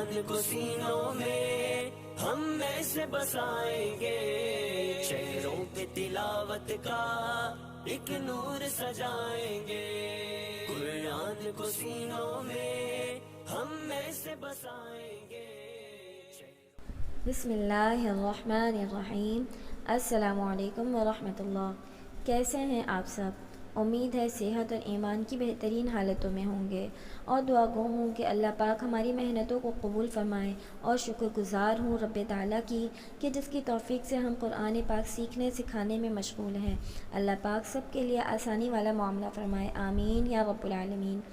कुरान को सीनों में हम में से बसाएंगे, शहरों पे तिलावत का एक नूर सजाएंगे, कुरान को सीनों में हम में से बसाएंगे। बिस्मिल्लाहिर्रहमानिर्रहीम। अस्सलामुअलैकुम वरहमतुल्लाह। कैसे हैं आप सब? उम्मीद है सेहत और ईमान की बेहतरीन हालतों में होंगे और दुआ गो हूँ कि अल्लाह पाक हमारी मेहनतों को कबूल फरमाए और शुक्रगुज़ार हूँ रब्बे ताला की कि जिसकी तौफ़ीक से हम कुरान पाक सीखने सिखाने में मशगूल हैं। अल्लाह पाक सब के लिए आसानी वाला मामला फ़रमाए, आमीन या रब्बुल आलमीन।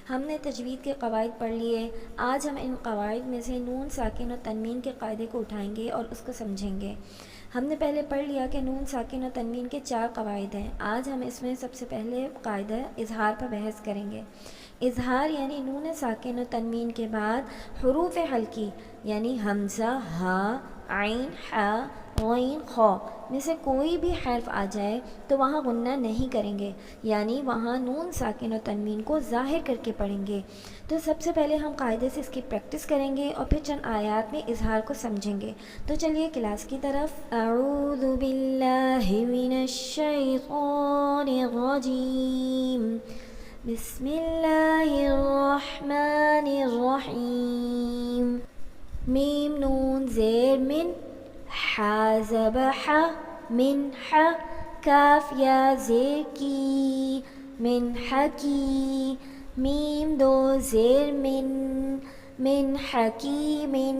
हमने तजवीद के क़वाइद पढ़ लिए। आज हम इन क़वाइद में से नून साकिन और तनवीन के क़ायदे को उठाएंगे और उसको समझेंगे। हमने पहले पढ़ लिया कि नून साकिन और तनवीन के 4 क़वाइद हैं। आज हम इसमें सबसे पहले क़ायदा इज़हार पर बहस करेंगे। इज़हार यानी नून साकिन और तनवीन के बाद हुरूफ़ हल्की यानी हमज़ा, हा, आइन, हा, गैन, खौ में से कोई भी हर्फ आ जाए तो वहाँ गुन्ना नहीं करेंगे, यानी वहाँ नून साकिन और तनवीन को ज़ाहिर करके पढ़ेंगे। तो सबसे पहले हम कायदे से इसकी प्रैक्टिस करेंगे और फिर चंद आयात में इज़हार को समझेंगे। तो चलिए क्लास की तरफ। अऊज़ु बिल्लाहि मिनश शैतानिर रजीम, बिस्मिल्लाहिर रहमानिर रहीम। मीम नून ज़ेर मिन, हा ज़बर हा, मिन हा, काफ या ज़ेर की, मिन हकी, मीम दो ज़ेर मिन हकीमिन,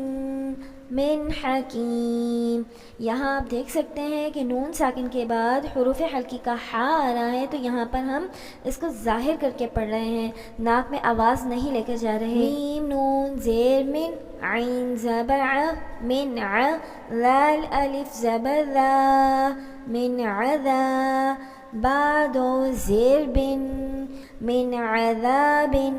मिन हकीम। यहाँ आप देख सकते हैं कि नून साकिन के बाद हुरूफ़ हल्की का हा आ रहा है, तो यहाँ पर हम इसको ज़ाहिर करके पढ़ रहे हैं, नाक में आवाज़ नहीं लेकर जा रहे। मीम नून ज़ेर मिन, आइन ज़बर आ, मिन आ, लाल अलिफ ज़बर ला, मिन अज़ा, बा दो ज़ेर बिन, मिन अज़ाबिन,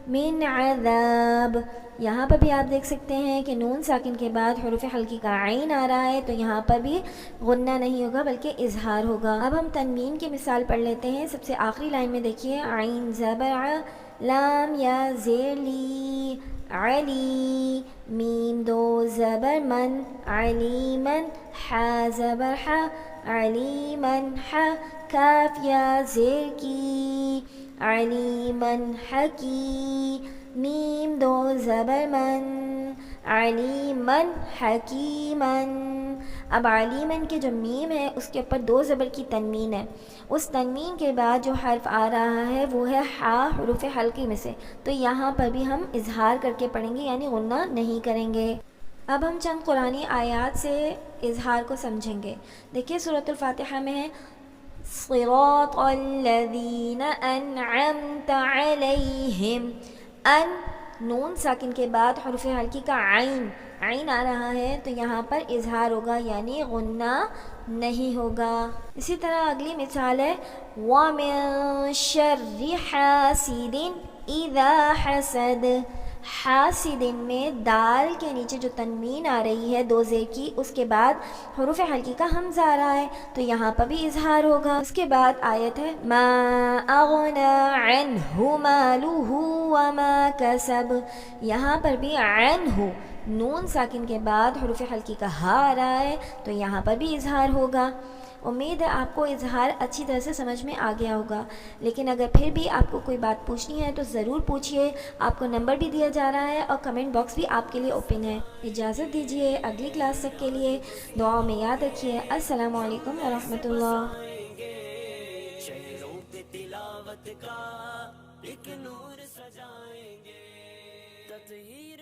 मिन अज़ाब। यहाँ पर भी आप देख सकते हैं कि नून साकिन के बाद हुरूफ़ हल्की का आइन आ रहा है, तो यहाँ पर भी गुन्ना नहीं होगा बल्कि इज़हार होगा। अब हम तनवीन की मिसाल पढ़ लेते हैं। सबसे आखिरी लाइन में देखिए, आइन ज़बर आ, लाम या ज़ेर ली, अली, मीम दो ज़बर मन, अलीमन, हा ज़बर हा, अलीमन हा, काफ या ज़ेर की, अलीमन हकी, मीम दो ज़बर मन, अलीमन हकीमन। अब अलीमन के जो मीम है उसके ऊपर 2 ज़बर की तनवीन है। उस तनवीन के बाद जो हर्फ आ रहा है वो है हा हुरूफ़ हल्की में से, तो यहाँ पर भी हम इज़हार करके पढ़ेंगे, यानी गुन्ना नहीं करेंगे। अब हम चंद कुरानी आयात से इज़हार को समझेंगे। देखिए सूरतुल फातिहा में है, सिरातल्लज़ीना अनअमत अलैहिम। अन नून साकिन के बाद हुरूफ़ हल्की का आइन आ रहा है, तो यहाँ पर इज़हार होगा, यानी गुन्ना नहीं होगा। इसी तरह अगली मिसाल है, व मिन शर्रि हासिदिन इज़ा हसद। हासिदिन में दाल के नीचे जो तनवीन आ रही है 2 ज़ेर की, उसके बाद हुरूफ़ हल्की का हमज़ा आ रहा है, तो यहाँ पर भी इज़हार होगा। उसके बाद आयत है, मा अग़ना अन्हु मालुहु व मा कसब। यहाँ पर भी अन्हु नून साकिन के बाद हुरूफ़ हल्की का हा आ रहा है, तो यहाँ पर भी इज़हार होगा। उम्मीद है आपको इज़हार अच्छी तरह से समझ में आ गया होगा, लेकिन अगर फिर भी आपको कोई बात पूछनी है तो ज़रूर पूछिए। आपको नंबर भी दिया जा रहा है और कमेंट बॉक्स भी आपके लिए ओपन है। इजाज़त दीजिए, अगली क्लास तक के लिए दुआओं में याद रखिए। अस्सलामु अलैकुम व रहमतुल्लाह। शहरों पे तिलावत का एक नूर सजाएंगे, तत्हीर